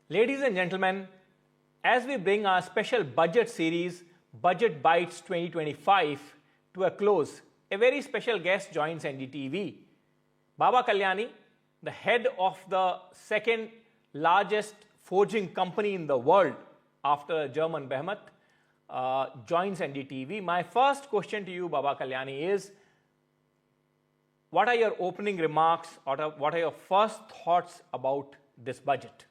Ladies and gentlemen, as we bring our special budget series, Budget Bites 2025, to a close, a very special guest joins NDTV. Baba Kalyani, the head of the second largest forging company in the world after German Behemoth, joins NDTV. My first question to you, Baba Kalyani, is what are your opening remarks or what are your first thoughts about this budget?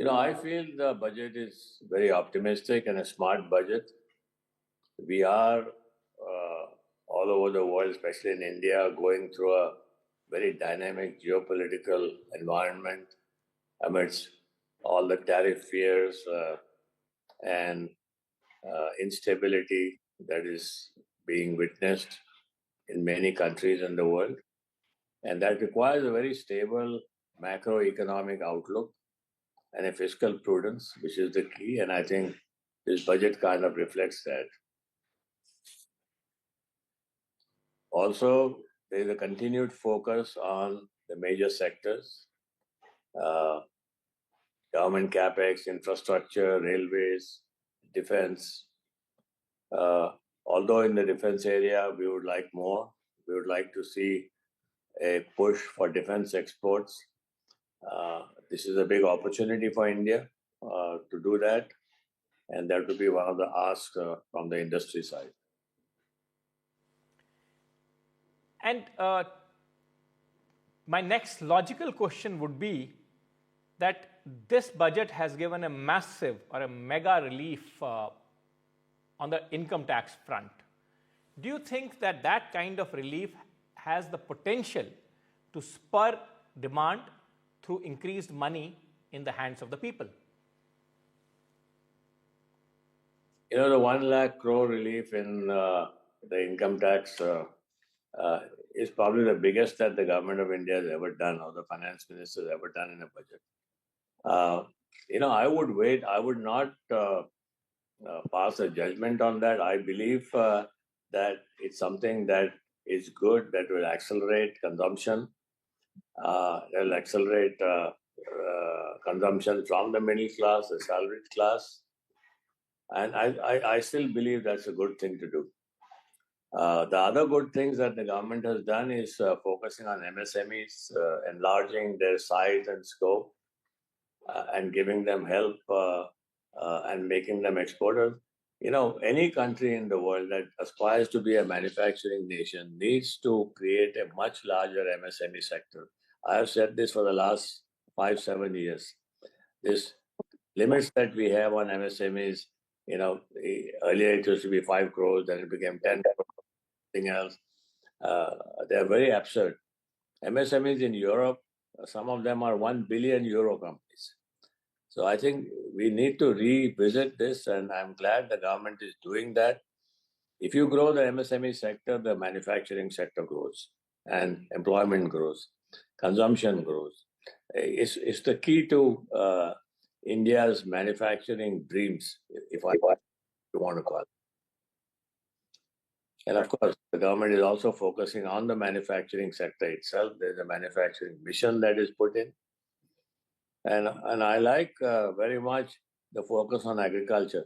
I feel the budget is very optimistic and a smart budget. We are all over the world, especially in India, going through a very dynamic geopolitical environment amidst all the tariff fears and instability that is being witnessed in many countries in the world. And that requires a very stable macroeconomic outlook and a fiscal prudence, which is the key. And I think this budget kind of reflects that. Also, there is a continued focus on the major sectors, government capex, infrastructure, railways, defense. Although in the defense area, we would like more. We would like to see a push for defense exports. This is a big opportunity for India to do that, and that would be one of the asks from the industry side. And my next logical question would be that this budget has given a massive or a mega relief on the income tax front. Do you think that that kind of relief has the potential to spur demand through increased money in the hands of the people? The 1 lakh crore relief in the income tax is probably the biggest that the government of India has ever done, or the finance minister has ever done in a budget. I would wait. I would not pass a judgment on that. I believe that it's something that is good, that will accelerate consumption. That will accelerate consumption from the middle class, the salaried class. And I still believe that's a good thing to do. The other good things that the government has done is focusing on MSMEs, enlarging their size and scope, and giving them help and making them exporters. Any country in the world that aspires to be a manufacturing nation needs to create a much larger MSME sector. I have said this for the last 5-7 years. This limits that we have on MSMEs, earlier it used to be 5 crores, then it became 10 crores, something else. They're very absurd. MSMEs in Europe, some of them are 1 billion euro companies. So I think we need to revisit this, and I'm glad the government is doing that. If you grow the MSME sector, the manufacturing sector grows, and employment grows, consumption grows. It's the key to India's manufacturing dreams, if I want to call it. And of course, the government is also focusing on the manufacturing sector itself. There's a manufacturing mission that is put in. And I like very much the focus on agriculture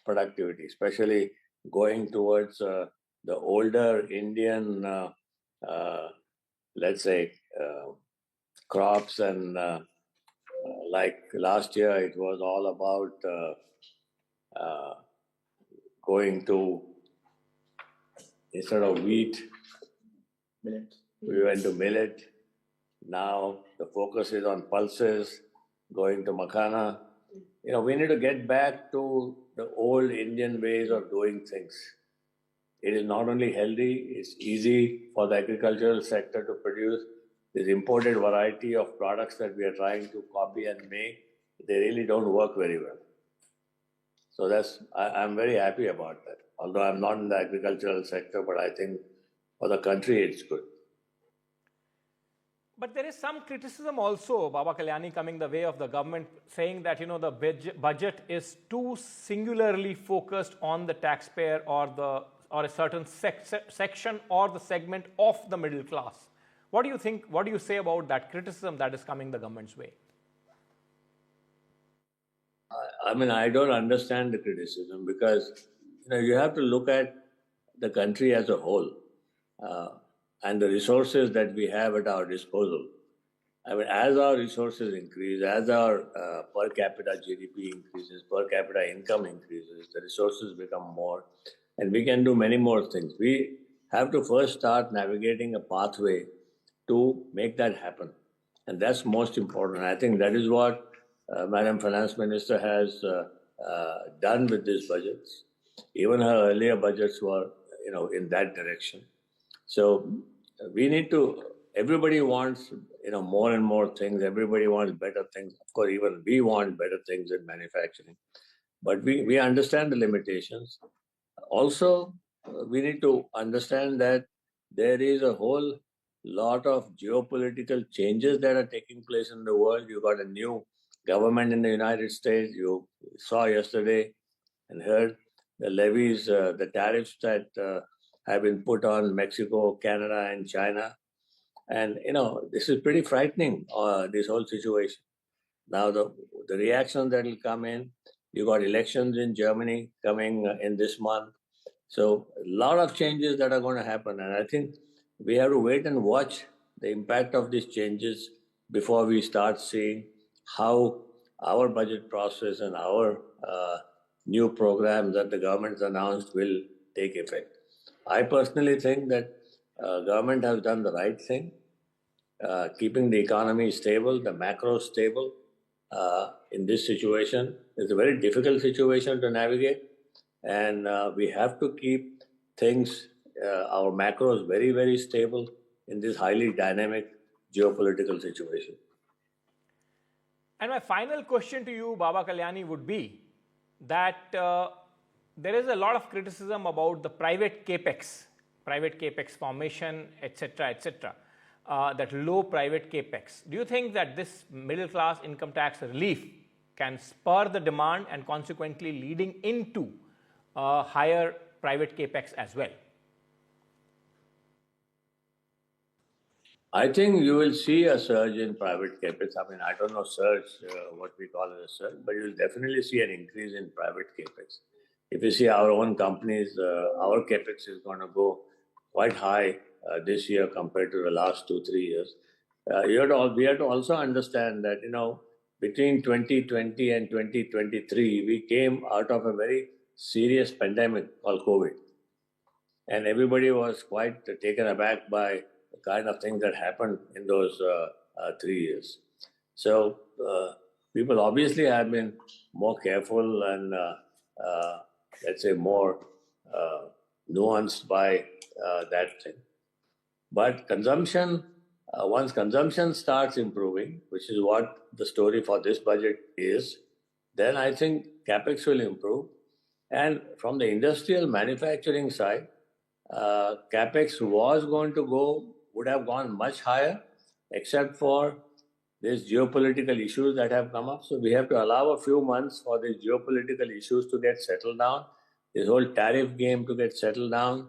productivity, especially going towards the older Indian, let's say, crops. And like last year, it was all about going to, instead of wheat, millet. We went to millet. Now the focus is on pulses, going to makhana. We need to get back to the old Indian ways of doing things. It is not only healthy, it's easy for the agricultural sector to produce. This imported variety of products that we are trying to copy and make, they really don't work very well. So I'm very happy about that. Although I'm not in the agricultural sector, but I think for the country it's good. But there is some criticism also, Baba Kalyani, coming the way of the government, saying that the budget is too singularly focused on the taxpayer or a certain section or the segment of the middle class. What do you think? What do you say about that criticism that is coming the government's way? I mean, I don't understand the criticism because you have to look at the country as a whole uh, and the resources that we have at our disposal. I mean, as our resources increase, as our per capita GDP increases, per capita income increases, the resources become more, and we can do many more things. We have to first start navigating a pathway to make that happen. And that's most important. I think that is what Madam Finance Minister has done with these budgets. Even her earlier budgets were, in that direction. So we need to. Everybody wants, more and more things. Everybody wants better things. Of course, even we want better things in manufacturing. But we understand the limitations. Also, we need to understand that there is a whole lot of geopolitical changes that are taking place in the world. You got a new government in the United States. You saw yesterday and heard the levies, the tariffs that have been put on Mexico, Canada, and China. And this is pretty frightening. This whole situation. Now the reaction that will come in. You got elections in Germany coming in this month. So a lot of changes that are going to happen, and I think we have to wait and watch the impact of these changes before we start seeing how our budget process and our new programs that the government announced will take effect. I personally think that government has done the right thing, keeping the economy stable, the macro stable in this situation. It's a very difficult situation to navigate. And we have to keep things, our macros, very, very stable in this highly dynamic geopolitical situation. And my final question to you, Baba Kalyani, would be that there is a lot of criticism about the private capex formation, etc., etc., that low private capex. Do you think that this middle class income tax relief can spur the demand and consequently leading into higher private capex as well? I think you will see a surge in private capex. I mean, I don't know surge, what we call as a surge, but you will definitely see an increase in private capex. If you see our own companies, our capex is going to go quite high this year compared to the last 2-3 years. We have to also understand that, between 2020 and 2023, we came out of a very serious pandemic called COVID. And everybody was quite taken aback by the kind of things that happened in those 3 years. So people obviously have been more careful and, let's say, more nuanced by that thing. But consumption, once consumption starts improving, which is what the story for this budget is, then I think capex will improve. And from the industrial manufacturing side, capex would have gone much higher, except for these geopolitical issues that have come up. So we have to allow a few months for these geopolitical issues to get settled down, this whole tariff game to get settled down,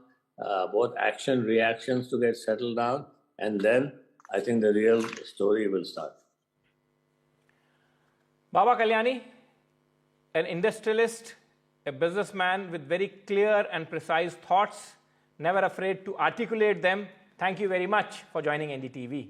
both action, reactions to get settled down, and then I think the real story will start. Baba Kalyani, an industrialist, a businessman with very clear and precise thoughts, never afraid to articulate them. Thank you very much for joining NDTV.